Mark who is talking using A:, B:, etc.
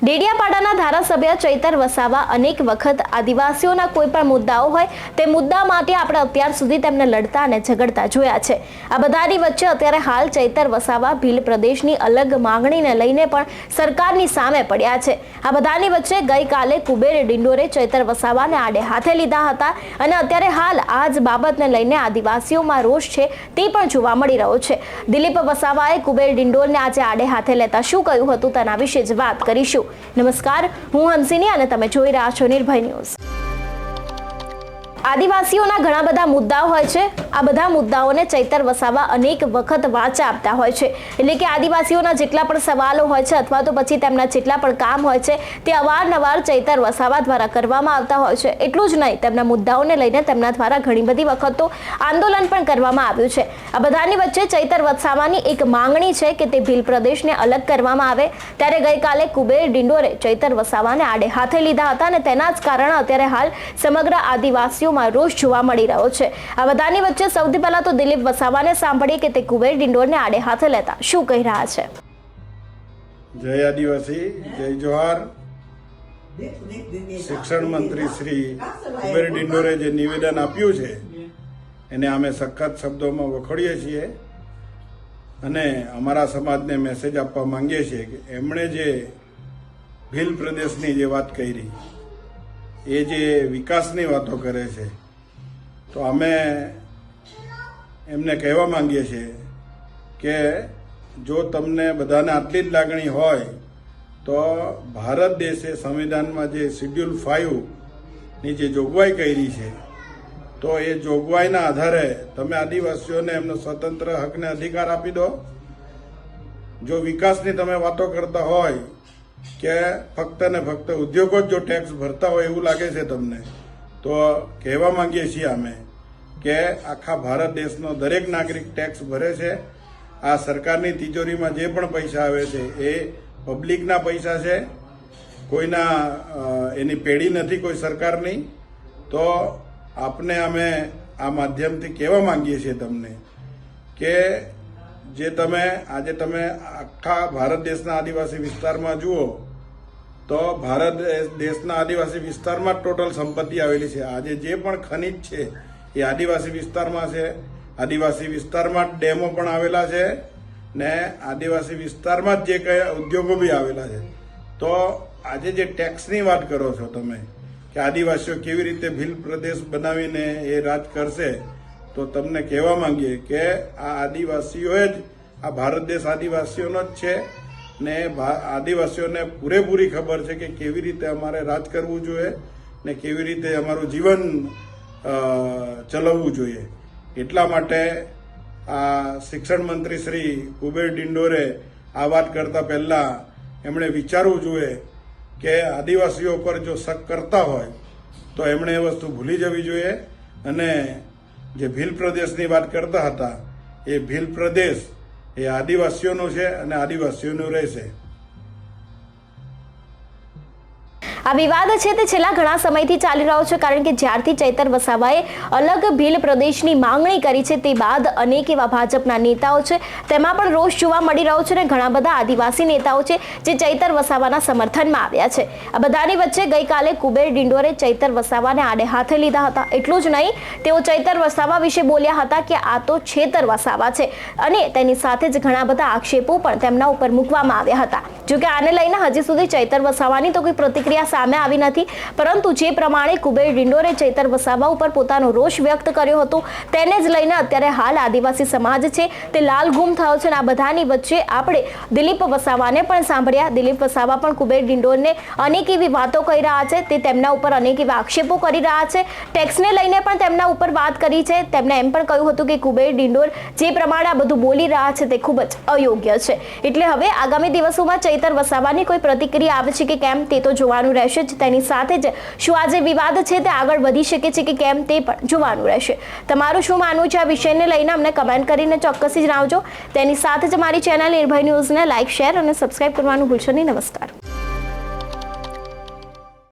A: ડેડિયાપાડાના ધારાસભ્ય ચૈતર વસાવા અનેક વખત આદિવાસીઓના કોઈ પણ મુદ્દાઓ હોય તે મુદ્દા માટે આપણે અત્યાર સુધી તેમને લડતા અને ઝઘડતા જોયા છે। આ બધાની વચ્ચે અત્યારે હાલ ચૈતર વસાવા ભીલ પ્રદેશની અલગ માંગણીને લઈને પણ સરકારની સામે પડ્યા છે। આ બધાની વચ્ચે ગઈકાલે કુબેર ડિંડોરે ચૈતર વસાવાને આડે હાથે લીધા હતા અને અત્યારે હાલ આ જ બાબતને લઈને આદિવાસીઓમાં રોષ છે તે પણ જોવા મળી રહ્યો છે। દિલીપ વસાવાએ કુબેર ડિંડોરને આજે આડે હાથે લેતા શું કહ્યું હતું તેના વિશે જ વાત કરીશું। નમસ્કાર, હું હંસિની અને તમે જોઈ રહ્યા છો નિર્ભય ન્યૂઝ। આદિવાસીઓના ઘણા બધા મુદ્દાઓ હોય છે। આ બધા મુદ્દાઓને ચૈતર વસાવા અનેક વખત વાચા આપતા હોય છે, એટલે કે આદિવાસીઓના જેટલા પણ સવાલો હોય છે અથવા તો પછી તેમના જેટલા પણ કામ હોય છે તે અવારનવાર ચૈતર વસાવા દ્વારા કરવામાં આવતા હોય છે। એટલું જ નહીં, તેમના મુદ્દાઓને લઈને તેમના દ્વારા ઘણી બધી વખત તો આંદોલન પણ કરવામાં આવ્યું છે। આ બધાની વચ્ચે ચૈતર વસાવાની એક માંગણી છે કે તે ભીલ પ્રદેશને અલગ કરવામાં આવે, ત્યારે ગઈકાલે કુબેર ડિંડોરે ચૈતર વસાવાને આડે હાથે લીધા હતા અને તેના જ કારણે અત્યારે હાલ સમગ્ર આદિવાસીઓ રોષ જોવા મળી રહ્યો છે। આ બધાની વચ્ચે સૌથી પહેલા તો દિલીપ વસાવાને સાંભળીએ કે તે કુબેર ડિંડોરને આડે હાથે લેતા શું કહી રહ્યા છે।
B: જય આદિવાસી, જય જોહાર। શિક્ષણ મંત્રી શ્રી કુબેર ડિંડોરે જે નિવેદન આપ્યું છે એને અમે સખત શબ્દોમાં વખોડીએ છીએ અને અમારા સમાજને મેસેજ આપવા માંગીએ છીએ કે એમણે જે ભીલ પ્રદેશની જે વાત કરી, એ જે વિકાસની વાતો કરે છે, તો અમે એમને કહેવા માંગીએ છીએ કે જો તમને બધાને આટલી જ લાગણી હોય તો ભારત દેશે સંવિધાનમાં જે શેડ્યુલ 5ની જે જોગવાઈ કરી છે, તો એ જોગવાઈના આધારે તમે આદિવાસીઓને એમનો સ્વતંત્ર હકને અધિકાર આપી દો। જો વિકાસની તમે વાતો કરતા હોય કે ફક્ત ને ફક્ત ઉદ્યોગો જો ટેક્સ ભરતા હોય એવું લાગે છે તમને, તો કહેવા માંગીએ છીએ અમે કે આખા ભારત દેશનો દરેક નાગરિક ટેક્સ ભરે છે। આ સરકારની તિજોરીમાં જે પણ પૈસા આવે છે એ પબ્લિકના પૈસા છે, કોઈના એની પેઢી નથી કોઈ સરકારની। તો આપને અમે આ માધ્યમથી કહેવા માંગીએ છીએ તમને કે જે તમે આજે તમે આખા ભારત દેશના આદિવાસી વિસ્તારમાં જુઓ તો ભારત દેશના આદિવાસી વિસ્તારમાં જ ટોટલ સંપત્તિ આવેલી છે। આજે જે પણ ખનિજ છે એ આદિવાસી વિસ્તારમાં છે, આદિવાસી વિસ્તારમાં જ ડેમો પણ આવેલા છે ને આદિવાસી વિસ્તારમાં જ જે કઈ ઉદ્યોગો બી આવેલા છે। તો આજે જે ટેક્સની વાત કરો છો તમે કે આદિવાસીઓ કેવી રીતે ભીલ પ્રદેશ બનાવીને એ રાજ કરશે, તો તમને કહેવા માંગીએ કે આ આદિવાસીઓએ જ, આ ભારત દેશ આદિવાસીઓનો જ છે ને આદિવાસીઓને પૂરેપૂરી ખબર છે કે કેવી રીતે અમારે રાજ કરવું જોઈએ ને કેવી રીતે અમારું જીવન ચલાવવું જોઈએ। એટલા માટે આ શિક્ષણ મંત્રી શ્રી કુબેર ડિંડોરે આ વાત કરતા પહેલા એમણે વિચારવું જોઈએ કે આદિવાસીઓ પર જો શક કરતા હોય તો એમણે એ વસ્તુ ભૂલી જવી જોઈએ અને જે ભીલ પ્રદેશની વાત કરતા હતા એ ભીલ પ્રદેશ એ આદિવાસીઓનું છે અને આદિવાસીઓનું રહેશે।
A: આ વિવાદ છે તે છેલ્લા ઘણા સમયથી ચાલી રહ્યો છે, કારણ કે જ્યારથી ચૈતર વસાવાએ અલગ ભીલ પ્રદેશની માંગણી કરી છે તે બાદ અનેક એવા ભાજપના નેતાઓ છે તેમાં પણ રોષ જોવા મળી રહ્યો છે અને ઘણા બધા આદિવાસી નેતાઓ છે જે ચૈતર વસાવાના સમર્થનમાં આવ્યા છે। આ બધાની વચ્ચે ગઈકાલે કુબેર ડિંડોરે ચૈતર વસાવાને આડે હાથે લીધા હતા। એટલું જ નહીં, તેઓ ચૈતર વસાવા વિશે બોલ્યા હતા કે આ તો છેતર વસાવા છે અને તેની સાથે જ ઘણા બધા આક્ષેપો પણ તેમના ઉપર મૂકવામાં આવ્યા હતા। જોકે આને લઈને હજી સુધી ચૈતર વસાવાની તો કોઈ પ્રતિક્રિયા સામે આવી નથી, પરંતુ જે પ્રમાણે કુબેર ડિંડોરે ચૈતર વસાવા ઉપર પોતાનો રોષ વ્યક્ત કર્યો હતો તેને જ લઈને અત્યારે હાલ આદિવાસી સમાજ છે તે લાલઘૂમ થયો છે। અને આ બધાની વચ્ચે આપણે દિલીપ વસાવાને પણ સાંભળ્યા। દિલીપ વસાવા પણ કુબેર ડિંડોરને અનેક એવી વાતો કહી રહ્યા છે, તે તેમના ઉપર અનેક એવા આક્ષેપો કરી રહ્યા છે, ટેક્સને લઈને પણ તેમના ઉપર વાત કરી છે। તેમણે એમ પણ કહ્યું હતું કે કુબેર ડિંડોર જે પ્રમાણે આ બધું બોલી રહ્યા છે તે ખૂબ જ અયોગ્ય છે। એટલે હવે આગામી દિવસોમાં ચૈતર વસાવાની કોઈ પ્રતિક્રિયા આવે છે કે કેમ તે તો જોવાનું રહેશે જ। તેની સાથે જ શું આ જે વિવાદ છે તે આગળ વધી શકે છે કે કેમ તે પણ જોવાનું રહેશે। તમારું શું માનવું છે આ વિષયને લઈને અમને કમેન્ટ કરીને ચોક્કસ જણાવજો। તેની સાથે જ મારી ચેનલ નિર્ભય ન્યૂઝને લાઇક, શેર અને સબસ્ક્રાઇબ કરવાનું ભૂલશો નહીં। નમસ્કાર।